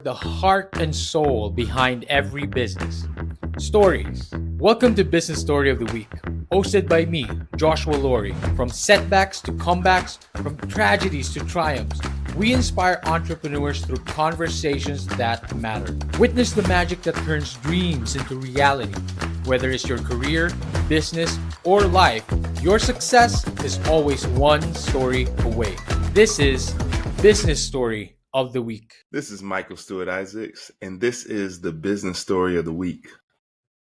the heart and soul behind every business. Stories. Welcome to Business Story of the Week, hosted by me, Joshua Laurie. From setbacks to comebacks, from tragedies to triumphs, we inspire entrepreneurs through conversations that matter. Witness the magic that turns dreams into reality. Whether it's your career, business, or life, your success is always one story away. This is Business Story of the Week. This is Michael Stewart Isaacs, and this is the Business Story of the Week.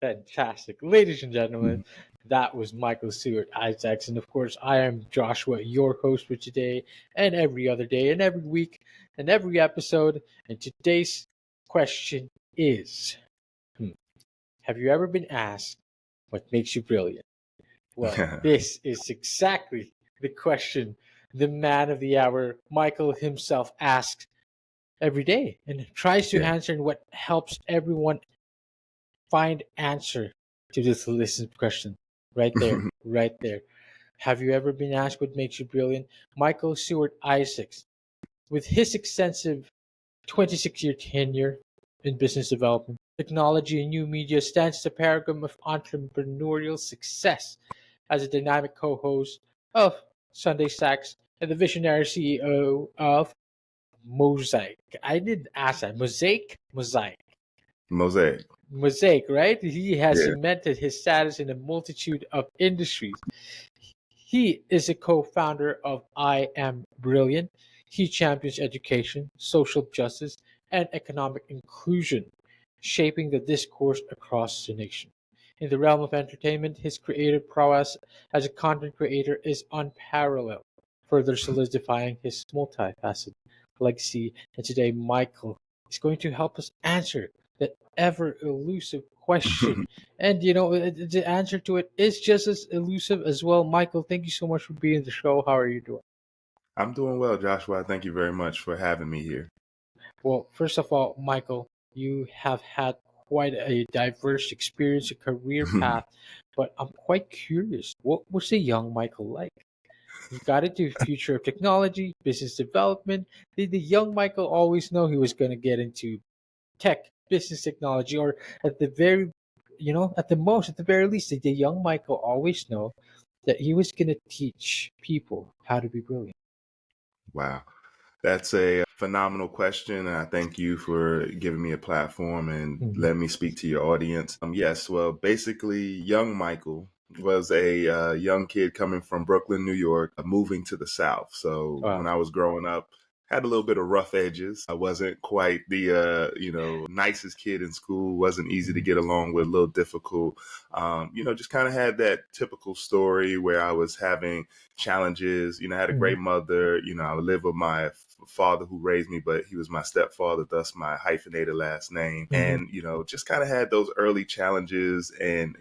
Fantastic. Ladies and gentlemen, that was Michael Stewart Isaacs. And of course, I am Joshua, your host for today and every other day and every week and every episode. And today's question is have you ever been asked what makes you brilliant? Well, this is exactly the question the man of the hour, Michael himself, asks every day and tries to answer in what helps everyone find answer to this listening question. Right there, right there. Have you ever been asked what makes you brilliant? Michael Stewart Isaacs, with his extensive 26-year tenure in business development, technology, and new media, stands as a paragon of entrepreneurial success as a dynamic co-host of Sunday Stacks and the visionary CEO of Mosaic. I did ask that. Mosaic. Mosaic, right? He has cemented his status in a multitude of industries. He is a co-founder of I Am Brilliant. He champions education, social justice, and economic inclusion, shaping the discourse across the nation. In the realm of entertainment, his creative prowess as a content creator is unparalleled, further solidifying his multifaceted legacy. And today, Michael is going to help us answer that ever elusive question. And the answer to it is just as elusive as well. Michael, thank you so much for being on the show. How are you doing? I'm doing well, Joshua. Thank you very much for having me here. Well, first of all, Michael, you have had quite a diverse experience, a career path, but I'm quite curious. What was the young Michael like? He got into the future of technology, business development. Did the young Michael always know he was going to get into tech, business technology, or at the very, at the most, at the very least, did the young Michael always know that he was going to teach people how to be brilliant? Wow. That's a phenomenal question, and I thank you for giving me a platform and letting me speak to your audience. Yes, well, basically, young Michael was a young kid coming from Brooklyn, New York, moving to the South. So when I was growing up, had a little bit of rough edges. I wasn't quite the nicest kid in school. Wasn't easy to get along with. A little difficult. Just kind of had that typical story where I was having challenges. I had a great mother. I would live with my father who raised me, but he was my stepfather, thus my hyphenated last name. And just kind of had those early challenges, and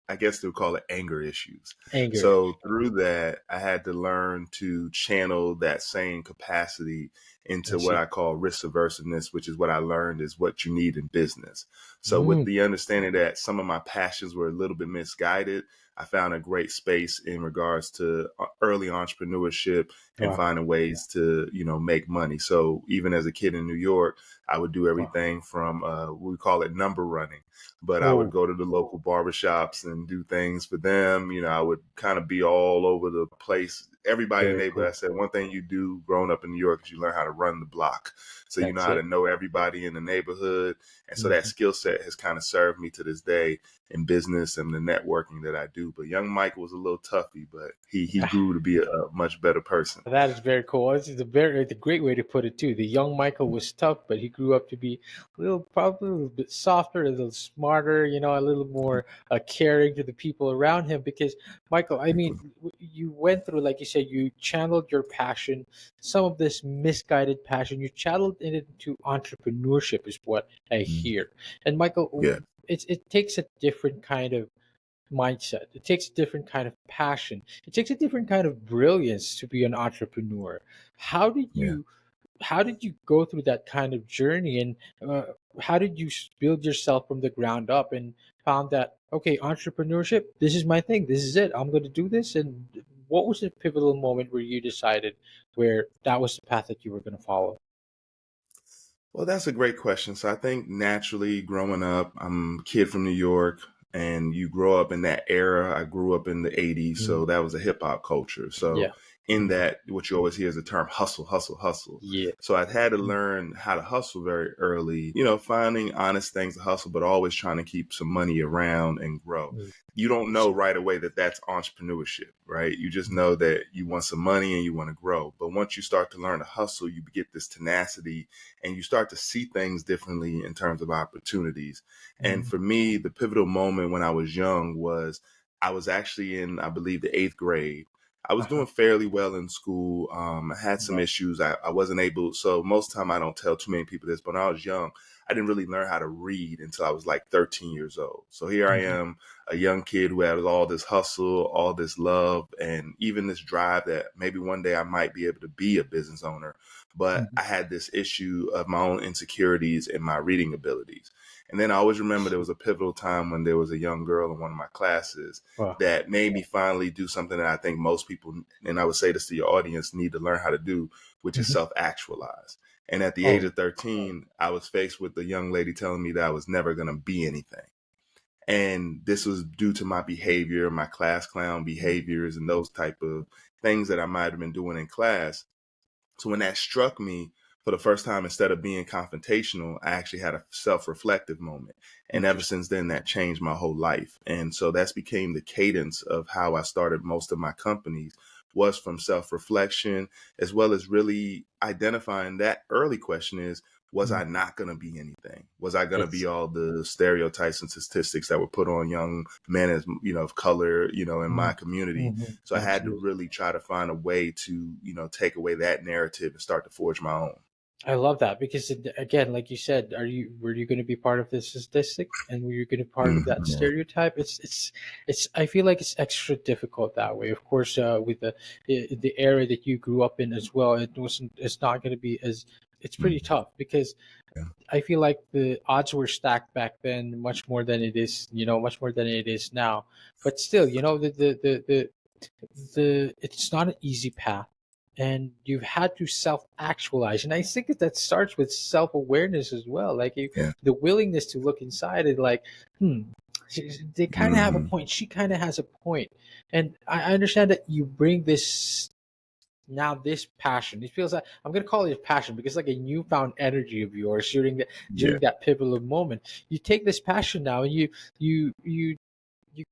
I guess they would call it anger issues. So through that, I had to learn to channel that same capacity into what I call risk aversiveness, which is what I learned is what you need in business. So with the understanding that some of my passions were a little bit misguided, I found a great space in regards to early entrepreneurship and finding ways to, make money. So even as a kid in New York, I would do everything from, we call it number running, but I would go to the local barbershops and do things for them. I would kind of be all over the place. Everybody in the neighborhood, I said, one thing you do growing up in New York is you learn how to run the block. So you know how to know everybody in the neighborhood. And so that skill set has kind of served me to this day in business and the networking that I do. But young Michael was a little toughy, but he grew to be a much better person. That is very cool. This is a great way to put it too. The young Michael was tough, but he grew up to be probably a little bit softer, a little smarter, a little more caring to the people around him. Because Michael, I mean, you went through, like you said, you channeled your passion, some of this misguided passion, you channeled it into entrepreneurship, is what I hear. And Michael, it takes a different kind of mindset. It takes a different kind of passion. It takes a different kind of brilliance to be an entrepreneur. How did you go through that kind of journey, and how did you build yourself from the ground up and found that, okay, entrepreneurship, this is my thing, this is it, I'm going to do this? And what was the pivotal moment where you decided where that was the path that you were going to follow? Well, that's a great question. So I think naturally growing up, I'm a kid from New York, and you grow up in that era. I grew up in the 80s, Mhm. so that was a hip hop culture. So Yeah. in that, what you always hear is the term hustle, hustle, hustle. Yeah. So I had to Mhm. learn how to hustle very early, finding honest things to hustle, but always trying to keep some money around and grow. Mm. You don't know right away that that's entrepreneurship, right? You just Mhm. know that you want some money and you want to grow. But once you start to learn to hustle, you get this tenacity and you start to see things differently in terms of opportunities. And Mhm. for me, the pivotal moment when I was young was I was actually in, I believe, the eighth grade. I was Uh-huh. doing fairly well in school. I had some Wow. issues. I wasn't able, so most of the time I don't tell too many people this, but when I was young, I didn't really learn how to read until I was like 13 years old. So here I Mhm. am, a young kid who had all this hustle, all this love, and even this drive that maybe one day I might be able to be a business owner. But Mhm. I had this issue of my own insecurities and my reading abilities. And then I always remember there was a pivotal time when there was a young girl in one of my classes Wow. that made me finally do something that I think most people, and I would say this to your audience, need to learn how to do, which is Mhm. self actualize. And at the age Oh. of 13, I was faced with a young lady telling me that I was never going to be anything. And this was due to my behavior, my class clown behaviors, and those type of things that I might have been doing in class. So when that struck me for the first time, instead of being confrontational, I actually had a self-reflective moment. And ever Interesting. since then, that changed my whole life. And so that's became the cadence of how I started most of my companies, was from self-reflection, as well as really identifying that early question is, was Mm. I not going to be anything? Was I going to be It's all the stereotypes and statistics that were put on young men as, of color, in my mm. community? Mhm. So I had to Absolutely. really try to find a way to, take away that narrative and start to forge my own. I love that because again, like you said, were you going to be part of this statistic and were you going to be part of that Mhm. stereotype? It's. I feel like it's extra difficult that way. Of course, with the era that you grew up in as well, it wasn't. It's not going to be as. It's pretty Mhm. tough because Yeah. I feel like the odds were stacked back then, much more than it is. Much more than it is now. But still, it's not an easy path, and you've had to self actualize, and I think that starts with self awareness as well, like Yeah. the willingness to look inside and like, they kind of have a Mhm. point, she kind of has a point. And I understand that you bring this passion. It feels like I'm gonna call it a passion because it's like a newfound energy of yours Yeah. during that pivotal moment. You take this passion now and you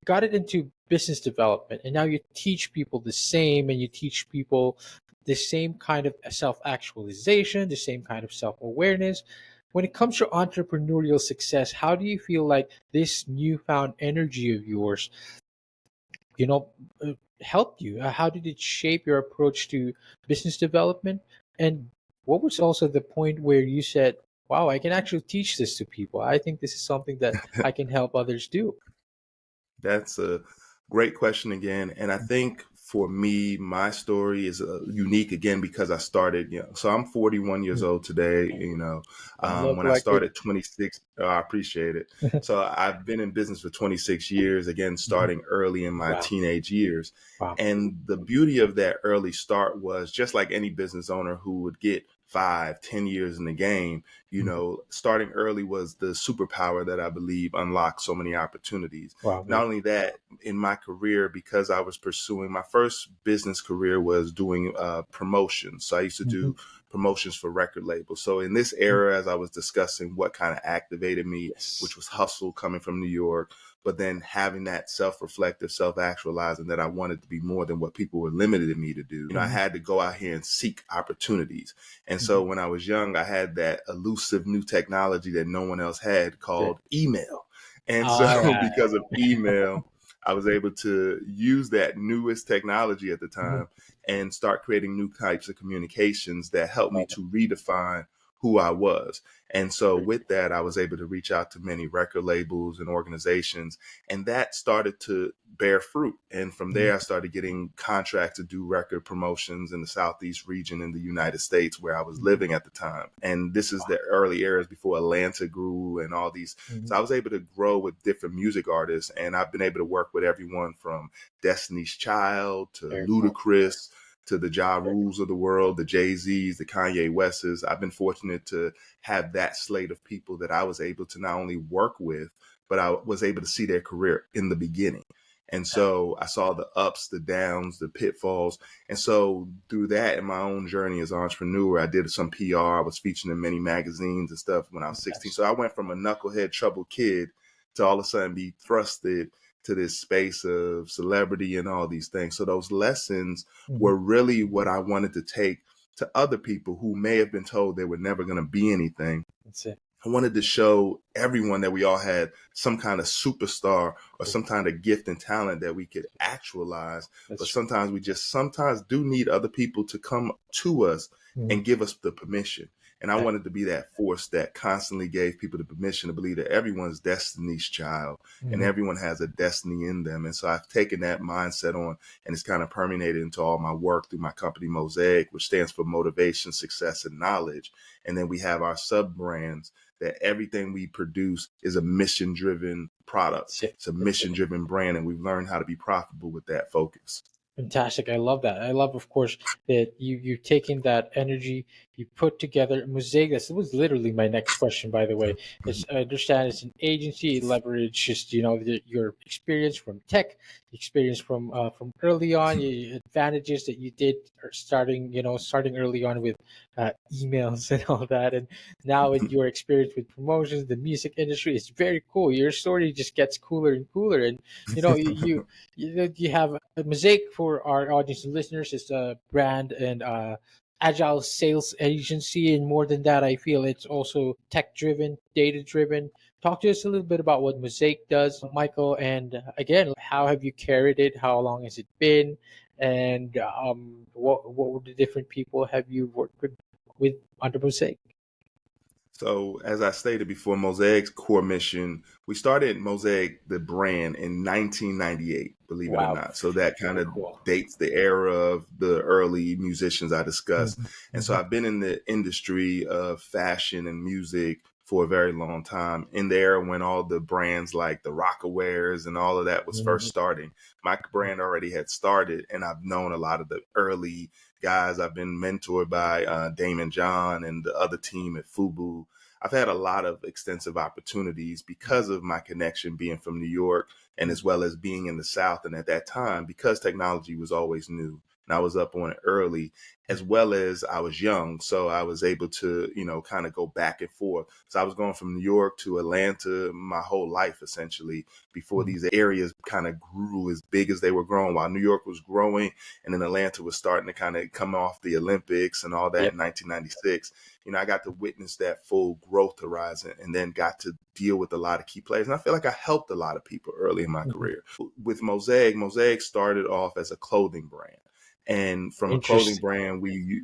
got it into business development, and now you teach people the same, and you teach people the same kind of self-actualization, the same kind of self-awareness. When it comes to entrepreneurial success, how do you feel like this newfound energy of yours, you know helped you? How did it shape your approach to business development? And what was also the point where you said, wow, I can actually teach this to people, I think this is something that I can help others do? That's a great question again. And I think for me, my story is unique again because I started young. So I'm 41 years Mm. old today. Look When I like it. started 26, I appreciate it. So I've been in business for 26 years, again, Mhm. starting early in my Wow. teenage years. Wow. And the beauty of that early start was just like any business owner who would get 5, 10 years in the game, Mhm. starting early was the superpower that I believe unlocked so many opportunities. Wow. Not Yeah. only that, in my career, because I was pursuing my first business career was doing promotions. So I used to Mhm. do promotions for record labels. So in this Mm. era, as I was discussing what kind of activated me, which Yes. was hustle coming from New York, but then having that self-reflective, self-actualizing that I wanted to be more than what people were limited me to do. I Mhm. had to go out here and seek opportunities. And Mhm. so when I was young, I had that elusive new technology that no one else had Yeah. called email. And so All right. because of email, I was able to use that newest technology at the Mhm. time and start creating new types of communications that helped me Love it. to redefine who I was. And so Great. with that, I was able to reach out to many record labels and organizations, and that started to bear fruit. And from Mhm. there, I started getting contracts to do record promotions in the Southeast region in the United States where I was Mhm. living at the time. And this is the early eras before Atlanta grew and all these. Mhm. So I was able to grow with different music artists, and I've been able to work with everyone from Destiny's Child to Very cool. Ludacris to the Ja Rules of the world, the Jay-Z's, the Kanye West's. I've been fortunate to have that slate of people that I was able to not only work with, but I was able to see their career in the beginning. And so I saw the ups, the downs, the pitfalls. And so through that, in my own journey as an entrepreneur, I did some PR. I was featured in many magazines and stuff when I was 16. So I went from a knucklehead troubled kid to all of a sudden be thrusted to this space of celebrity and all these things. So those lessons were really what I wanted to take to other people who may have been told they were never going to be anything. That's it. I wanted to show everyone that we all had some kind of superstar or some kind of gift and talent that we could actualize. But sometimes we just sometimes do need other people to come to us and give us the permission. And I wanted to be that force that constantly gave people the permission to believe that everyone's destiny's child and everyone has a destiny in them. And so I've taken that mindset on, and it's kind of permeated into all my work through my company, Mosaic, which stands for motivation, success, and knowledge. And then we have our sub brands that everything we produce is a mission-driven product. It's a mission-driven brand, and we've learned how to be profitable with that focus. Fantastic. I love that. I love, of course, that you've taken that energy, you put together Mosaic. This was literally my next question, by the way. I understand it's an agency. It leverages, your experience from tech, experience from early on, advantages that you did starting early on with emails and all that, and now with your experience with promotions, the music industry. It's very cool. Your story just gets cooler and cooler, and you have a Mosaic for our audience and listeners. It's a brand and agile sales agency, and more than that, I feel it's also tech driven, data driven. Talk to us a little bit about what Mosaic does, Michael, and again, how have you carried it? How long has it been? And what were the different people have you worked with under Mosaic? So, as I stated before, Mosaic's core mission, we started Mosaic, the brand, in 1998, believe it or not. So that kind of dates the era of the early musicians I discussed. And so I've been in the industry of fashion and music for a very long time, in the era when all the brands like the Rockawares and all of that was first starting. My brand already had started, and I've known a lot of the early guys. I've been mentored by Damon John and the other team at FUBU. I've had a lot of extensive opportunities because of my connection being from New York, and as well as being in the South. And at that time, because technology was always new and I was up on it early, as well as I was young. So I was able to, kind of go back and forth. So I was going from New York to Atlanta my whole life, essentially, before these areas kind of grew as big as they were growing, while New York was growing and then Atlanta was starting to kind of come off the Olympics and all that in 1996. I got to witness that full growth horizon, and then got to deal with a lot of key players. And I feel like I helped a lot of people early in my career. With Mosaic started off as a clothing brand. And from a clothing brand, we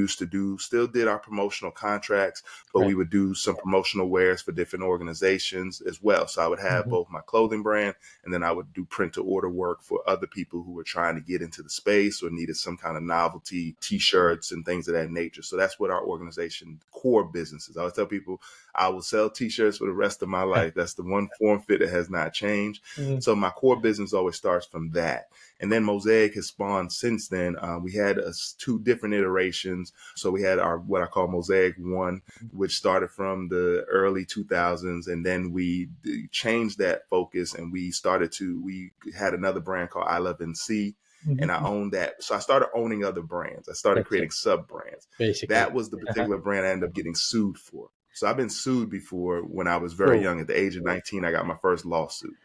still did our promotional contracts, but we would do some promotional wares for different organizations as well. So I would have both my clothing brand, and then I would do print to order work for other people who were trying to get into the space or needed some kind of novelty t-shirts and things of that nature. So that's what our organization core business is. I always tell people I will sell t-shirts for the rest of my life. That's the one form fit that has not changed. So my core business always starts from that. And then Mosaic has spawned since then. We had two different iterations. So we had our what I call Mosaic 1, which started from the early 2000s. And then we changed that focus, and we had another brand called I Love NC. And I owned that. So I started owning other brands. I started creating sub brands. Basically, that was the particular brand I ended up getting sued for. So I've been sued before when I was very young. At the age of 19, I got my first lawsuit.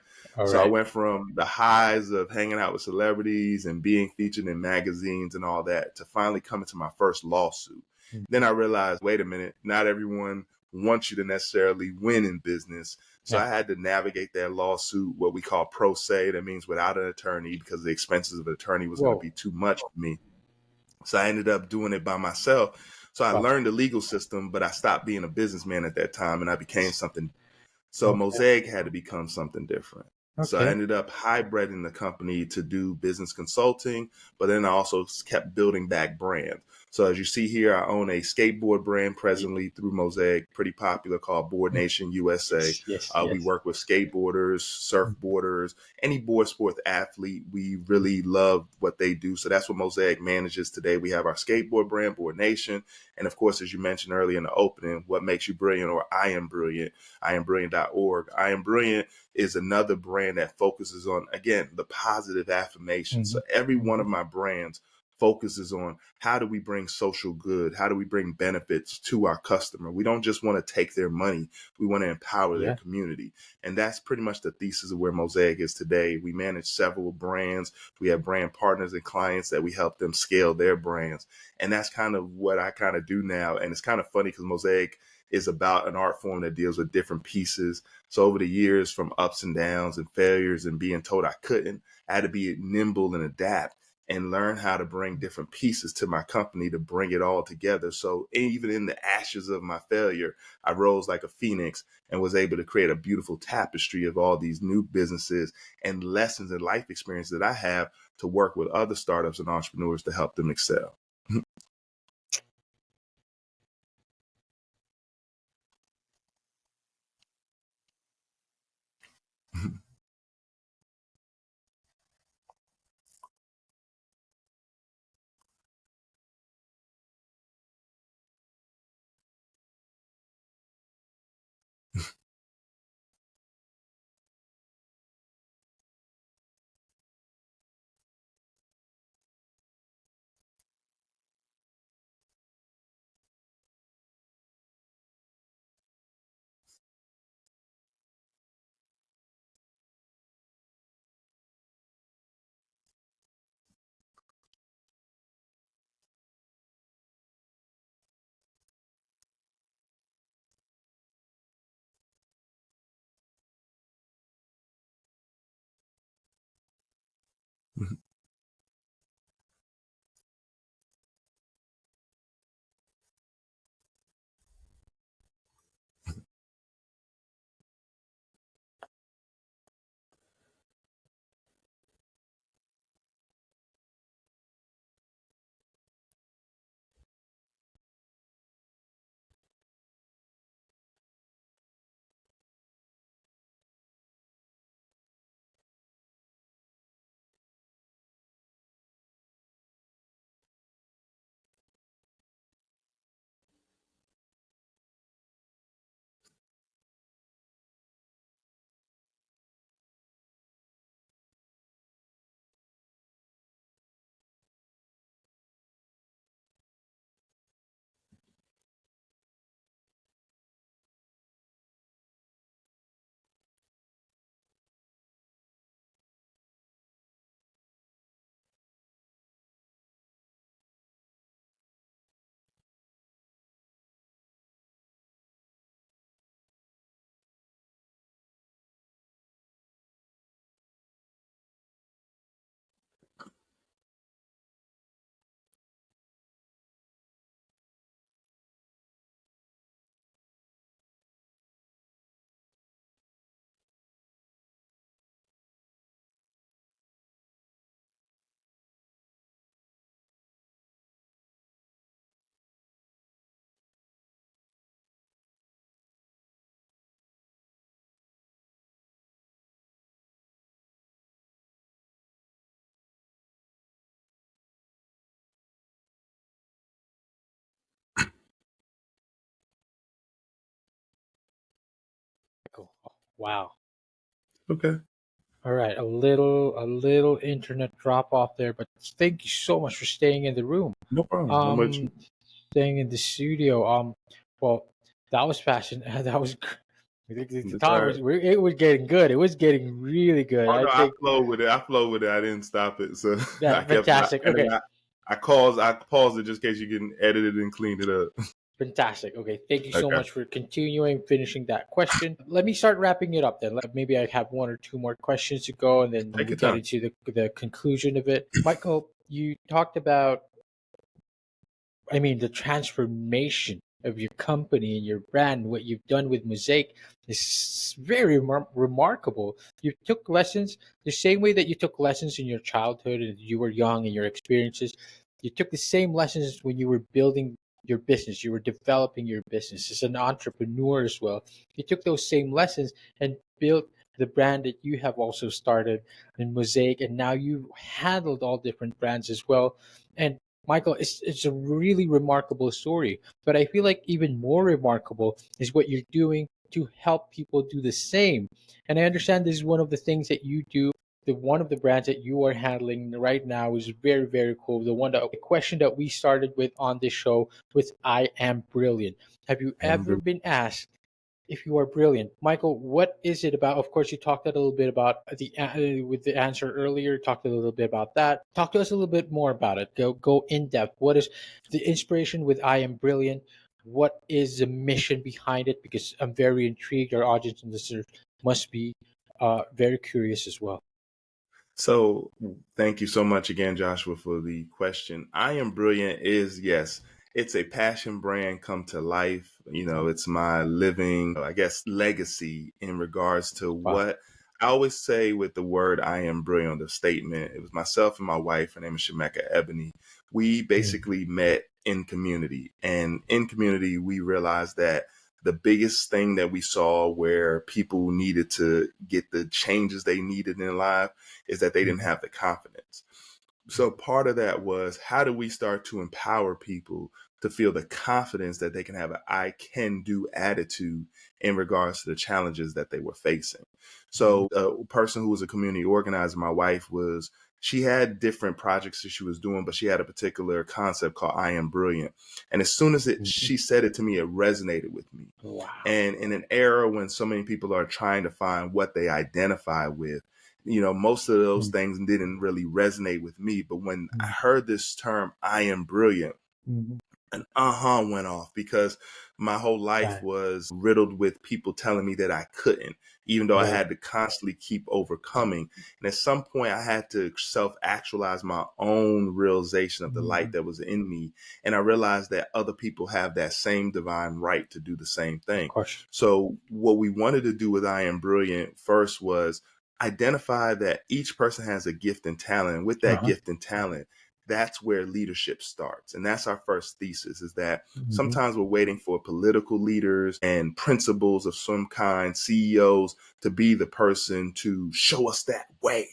So I went from the highs of hanging out with celebrities and being featured in magazines and all that to finally coming to my first lawsuit. Then I realized, wait a minute, not everyone wants you to necessarily win in business. So I had to navigate that lawsuit, what we call pro se. That means without an attorney, because the expenses of an attorney was going to be too much for me. So I ended up doing it by myself. So I learned the legal system, but I stopped being a businessman at that time, and I became something. So Mosaic had to become something different. So I ended up hybriding the company to do business consulting, but then I also kept building back brands. So as you see here, I own a skateboard brand presently through Mosaic, pretty popular, called Board Nation USA. We Yes. work with skateboarders, surfboarders, any board sports athlete. We really love what they do. So that's what Mosaic manages today. We have our skateboard brand, Board Nation. And of course, as you mentioned earlier in the opening, what makes you brilliant, or I am brilliant, iambrilliant.org. I Am Brilliant is another brand that focuses on, again, the positive affirmation. So every one of my brands focuses on how do we bring social good? How do we bring benefits to our customer? We don't just want to take their money. We want to empower their community. And that's pretty much the thesis of where Mosaic is today. We manage several brands. We have brand partners and clients that we help them scale their brands. And that's kind of what I kind of do now. And it's kind of funny because Mosaic is about an art form that deals with different pieces. So over the years, from ups and downs and failures and being told I couldn't, I had to be nimble and adapt and learn how to bring different pieces to my company to bring it all together. So even in the ashes of my failure, I rose like a phoenix and was able to create a beautiful tapestry of all these new businesses and lessons and life experiences that I have to work with other startups and entrepreneurs to help them excel. Cool. Wow. Okay. All right, a little internet drop off there, but thank you so much for staying in the room. No problem. How much? Um, Staying in the studio. Well, that was passion. That was the That's talk all right. was it was getting good. It was getting really good. Oh I no, I think flow with it. I flow with it. I didn't stop it. So I that kept my, fantastic. and Okay, then I paused it just in case you can edit it and clean it up. fantastic. Okay, thank you so Okay. much for continuing finishing that question. Let me start wrapping it up then. Maybe I have one or two more questions to go, and then Take we your get time. into the conclusion of it. Michael, you talked about, I mean, the transformation of your company and your brand, what you've done with Mosaic is very remarkable. You took lessons the same way that you took lessons in your childhood and you were young and your experiences. You took the same lessons when you were building your business, you were developing your business as an entrepreneur as well. You took those same lessons and built the brand that you have also started in Mosaic, and now you handled all different brands as well. And Michael, it's a really remarkable story. But I feel like even more remarkable is what you're doing to help people do the same. And I understand this is one of the things that you do. The one of the brands that you are handling right now is very, very cool. The question that we started with on this show with I am brilliant. Have you ever And been asked if you are brilliant? Michael, what is it about? Of course, you talked a little bit about with the answer earlier. Talked a little bit about that. Talk to us a little bit more about it. Go in depth. What is the inspiration with I am brilliant? What is the mission behind it? Because I'm very intrigued. Our audience and listeners must be very curious as well. so thank you so much again, Joshua, for the question. I Am Brilliant is, yes, it's a passion brand come to life. It's my living, I guess, legacy in regards to Wow. what I always say with the word I am brilliant, the statement. It was myself and my wife, her name is Shemeka Ebony. We Mm, basically met in community. And in community, we realized that the biggest thing that we saw where people needed to get the changes they needed in life is that they didn't mm, have the confidence. So part of that was, how do we start to empower people to feel the confidence that they can have an I can do attitude in regards to the challenges that they were facing? mm, So a person who was a community organizer, my wife was, she had different projects that she was doing, but she had a particular concept called I Am Brilliant. And as soon as mm. she said it to me, it resonated with me. Wow. And in an era when so many people are trying to find what they identify with, most of those Mm, things didn't really resonate with me. But when I mm, heard this term, I am brilliant, mm. an went off, because my whole life Right. was riddled with people telling me that I couldn't, even though I Right. had to constantly keep overcoming. And at some point, I had to self actualize my own realization of the light Mm, that was in me. And I realized that other people have that same divine right to do the same of thing. course. So, what we wanted to do with I Am Brilliant first was identify that each person has a gift and talent. And with that Uh-huh. gift and talent, that's where leadership starts. And that's our first thesis, is that Mhm, sometimes we're waiting for political leaders and principals of some kind, CEOs, to be the person to show us that way.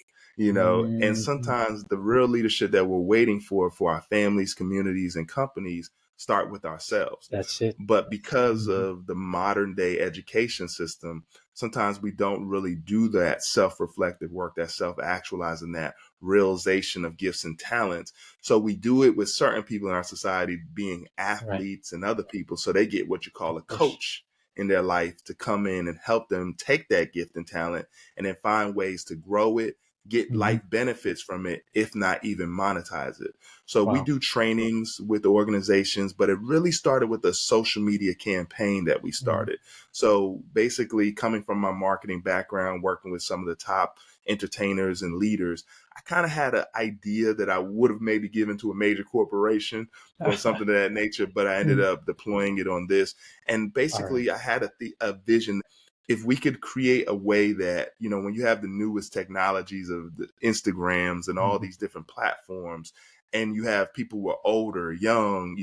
And mhm. sometimes the real leadership that we're waiting for our families, communities, and companies start with ourselves. That's it. But because Mhm, of the modern day education system, sometimes we don't really do that self reflective work, that self actualizing, that realization of gifts and talents. So we do it with certain people in our society being right. athletes and other people. So they get what you Of call a course. coach in their life to come in and help them take that gift and talent and then find ways to grow it, get Mhm. life benefits from it, if not even monetize it. So we Wow. do trainings with organizations, but it really started with a social media campaign that we Mm, started. So basically, coming from my marketing background, working with some of the top entertainers and leaders, I kind of had an idea that I would have maybe given to a major corporation or something of that nature, but I ended mm. up deploying it on this. And All right. basically, I had a vision. If we could create a way that, when you have the newest technologies of the Instagrams and all Mhm, these different platforms, and you have people who are older, young,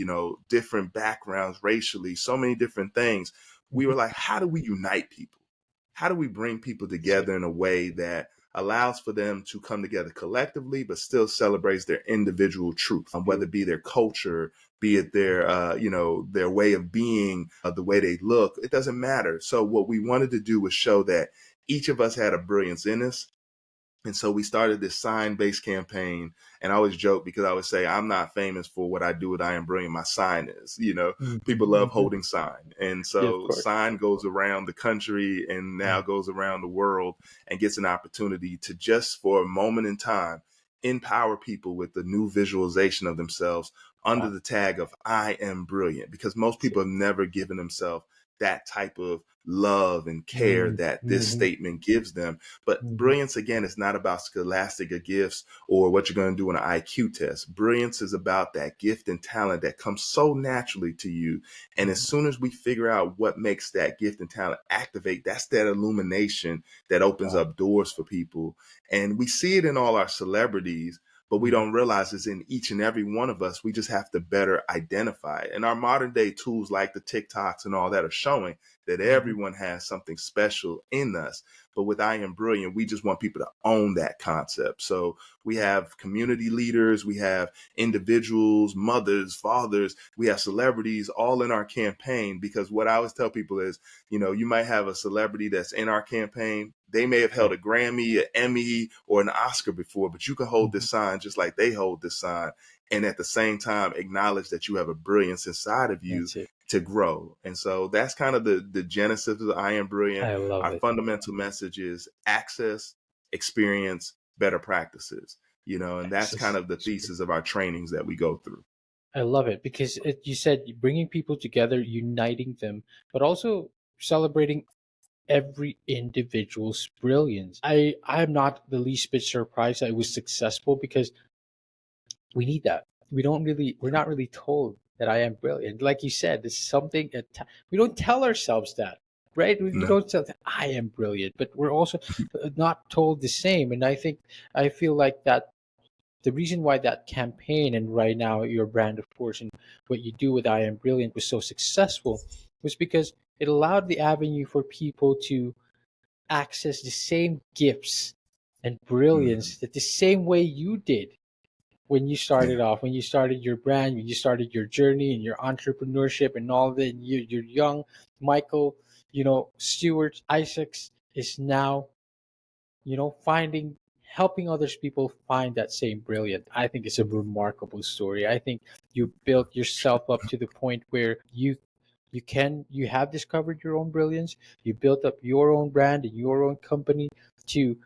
different backgrounds racially, so many different things, we mhm. were like, how do we unite people? How do we bring people That's it. together in a way that allows for them to come together collectively, but still celebrates their individual truth, whether it be their culture, be it their way of being, the way they look, it doesn't matter. So what we wanted to do was show that each of us had a brilliance in us, and so we started this sign-based campaign. And I always joke, because I always say, I'm not famous for what I do with I Am Brilliant. My sign is, Mhm, people love mhm. holding sign. And Yeah, of so course. sign goes around the country and now Mm, goes around the world and gets an opportunity to, just for a moment in time, empower people with the new visualization of themselves under wow. the tag of I Am Brilliant, because most That's it. people have never given themselves that type of love and care Mm, that this mhm, statement gives them. But mhm. brilliance, again, is not about scholastic gifts or what you're going to do in an IQ test. Brilliance is about that gift and talent that comes so naturally to you. And as Mhm. soon as we figure out what makes that gift and talent activate, that's that illumination that opens Wow. up doors for people. And we see it in all our celebrities. but we don't realize it's in each and every one of us. We just have to better identify it. And our modern day tools like the TikToks and all that are showing that Mhm. everyone has something special in us. But with I Am Brilliant, we just want people to own that concept. So we have community leaders, we have individuals, mothers, fathers, we have celebrities all in our campaign. Because what I always tell people is, you might have a celebrity that's in our campaign. They may have held Right. a Grammy, an Emmy, or an Oscar before, but you can hold Mhm. this sign just like they hold this sign. And at the same time, acknowledge that you have a brilliance inside of you That's it. to grow. And so that's kind of the genesis of I Am Brilliant. I love Our it. fundamental message is access, experience, better practices, and that's kind Access. of the thesis of our trainings that we go through. I love it because you said bringing people together, uniting them, but also celebrating every individual's brilliance. I'm not the least bit surprised that it was successful because we need that. We're not really told that I am brilliant. Like you said, it's something we don't tell ourselves that, right? We No. don't tell that I am brilliant, but we're also not told the same. And I feel like that the reason why that campaign and right now your brand, of course, and what you do with I Am Brilliant was so successful was because it allowed the avenue for people to access the same gifts and brilliance Mhm. that the same way you did when you Yeah. started off, when you started your brand, when you started your journey and your entrepreneurship and all that. And you're young, Michael, Stewart Isaacs is now finding helping others people find that same brilliant. I think it's a remarkable story. I think you built yourself up to the point where you have discovered your own brilliance. You built up your own brand and your own company to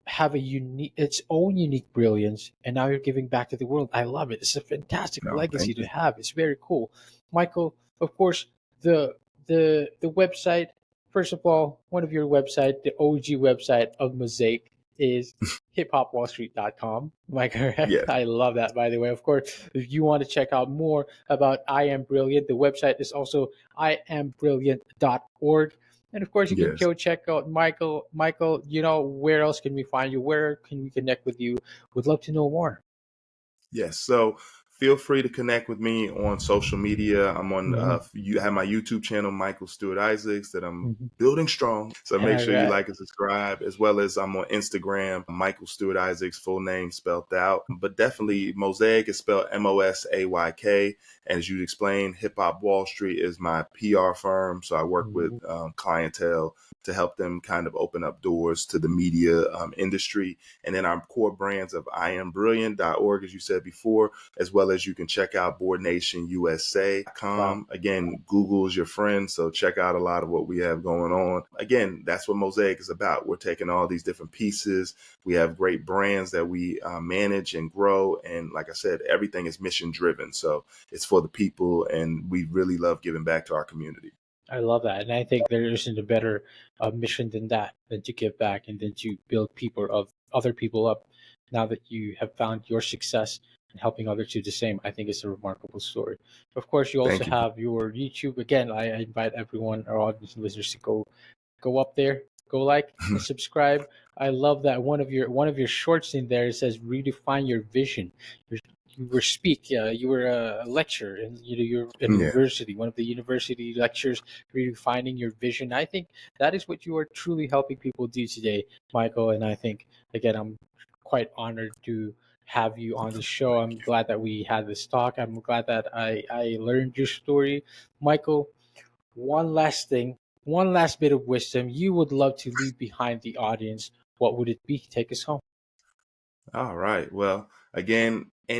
have its own unique brilliance, and now you're giving back to the world. I love it. It's a fantastic No, legacy thank to you. have. It's very cool. Michael, of course, the the website, first of all, one of your website, the OG website of Mosaic, is hiphopwallstreet.com. Am I correct? Yes. I love that, by the way. Of course, if you want to check out more about I Am Brilliant, the website is also iambrilliant.org. And of course, you can Yes. go check out Michael. Michael, where else can we find you? Where can we connect with you? Would love to know more. Yes. So feel free to connect with me on social media. I'm on, Mm-hmm. you have my YouTube channel, Michael Stewart Isaacs, that I'm Mm-hmm. building strong. So make All sure you right. like and subscribe, as well as I'm on Instagram, Michael Stewart Isaacs, full name spelled out. But definitely Mosaic is spelled Mosayk. And as you explained, Hip Hop Wall Street is my PR firm. So I work with Mm-hmm. clientele to help them kind of open up doors to the media industry. And then our core brands of iambrilliant.org, as you said before, as well as you can check out Wow. boardnationusa.com. Again, Google's your friend, so check out a lot of what we have going on. Again, that's what Mosaic is about. We're taking all these different pieces. We have great brands that we manage and grow. And like I said, everything is mission driven. So it's for the people, and we really love giving back to our community. I love that, and I think there isn't a better mission than that, than to give back and then to build people of other people up. Now that you have found your success and helping others do the same, I think it's a remarkable story. Of course, you also Thank you. have your YouTube. Again, I invite everyone, our audience and listeners, to go up there, go like and subscribe. I love that one of your shorts in there says redefine your vision. You were a lecturer in your Yeah. university, one of the university lectures, redefining your vision. I think that is what you are truly helping people do today, Michael. And I think again, I'm quite honored to have you on the show. I'm glad that we had this talk. I'm glad that I learned your story, Michael. One last thing, one last bit of wisdom you would love to leave behind the audience. What would it be? Take us home. All right. Well, again, a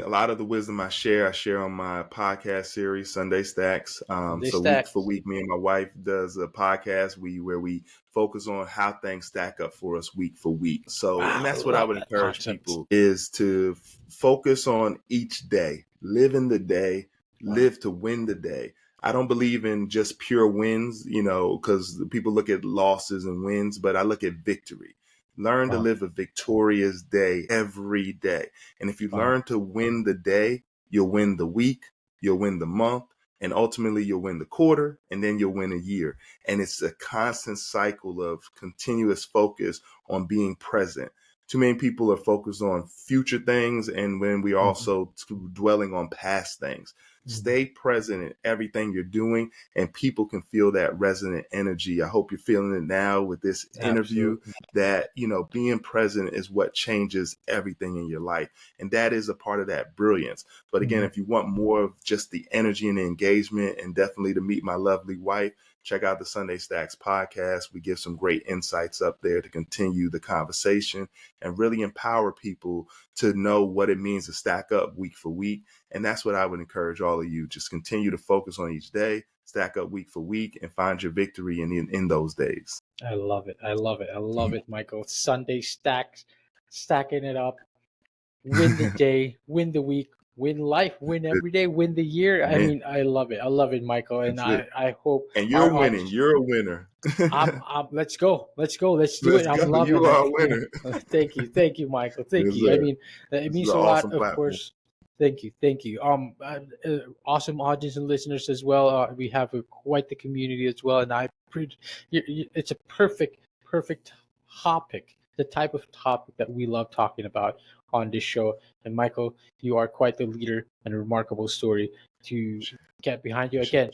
lot of the wisdom I share on my podcast series, Sunday Stacks. Sunday So week for stacks. week, me and my wife does a podcast where we focus on how things stack up for us week for week. So, and Wow, I that's what I love would that encourage concept. people is to focus on each day, live in the day, Wow. live to win the day. I don't believe in just pure wins, because people look at losses and wins, but I look at victory. Learn to Wow. live a victorious day every day. And if you Wow. learn to win the day, you'll win the week, you'll win the month, and ultimately you'll win the quarter, and then you'll win a year. And it's a constant cycle of continuous focus on being present too many people are focused on future things, and when we also dwelling on past things. Stay present in everything you're doing, and people can feel that resonant energy. I hope you're feeling it now with this interview. Absolutely. That, being present is what changes everything in your life, and that is a part of that brilliance. But again, if you want more of just the energy and the engagement, and definitely to meet my lovely wife, check out the Sunday Stacks podcast. We give some great insights up there to continue the conversation and really empower people to know what it means to stack up week for week. And that's what I would encourage all of you. Just continue to focus on each day, stack up week for week, and find your victory in those days. I love it. I love it. I love it, Michael. Sunday stacks, stacking it up. Win the day, win the week, win life, win every day, win the year. I mean, I love it. I love it, Michael. And I hope And our you're winning. audience. You're a winner. Let's go. Let's go. Let's do Let's it. I'm go. loving You are a it. winner. Thank you. Thank you, Michael. Thank Yes, you. I sir. mean, it This is means an a lot, awesome of platform. course. Thank you. Thank you. Awesome audience and listeners as well. We have quite the community as well. And it's a perfect topic, the type of topic that we love talking about on this show. And Michael, you are quite the leader and a remarkable story to get behind you. Again,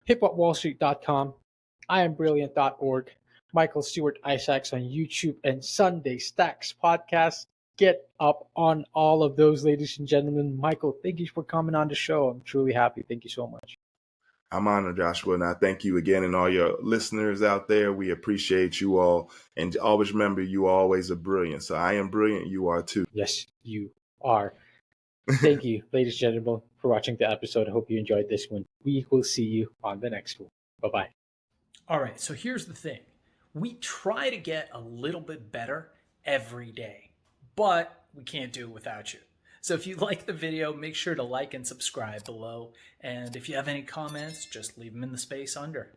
hiphopwallstreet.com, iambrilliant.org, Michael Stewart Isaacs on YouTube, and Sunday Stacks podcast. Get up on all of those, ladies and gentlemen. Michael, thank you for coming on the show. I'm truly happy. Thank you so much. I'm honored, Joshua, and I thank you again, and all your listeners out there. We appreciate you all, and always remember, you always are brilliant. So I am brilliant. You are too. Yes, you are. Thank you, ladies and gentlemen, for watching the episode. I hope you enjoyed this one. We will see you on the next one. Bye-bye. All right, so here's the thing. We try to get a little bit better every day, but we can't do it without you. So if you like the video, make sure to like and subscribe below. And if you have any comments, just leave them in the space under.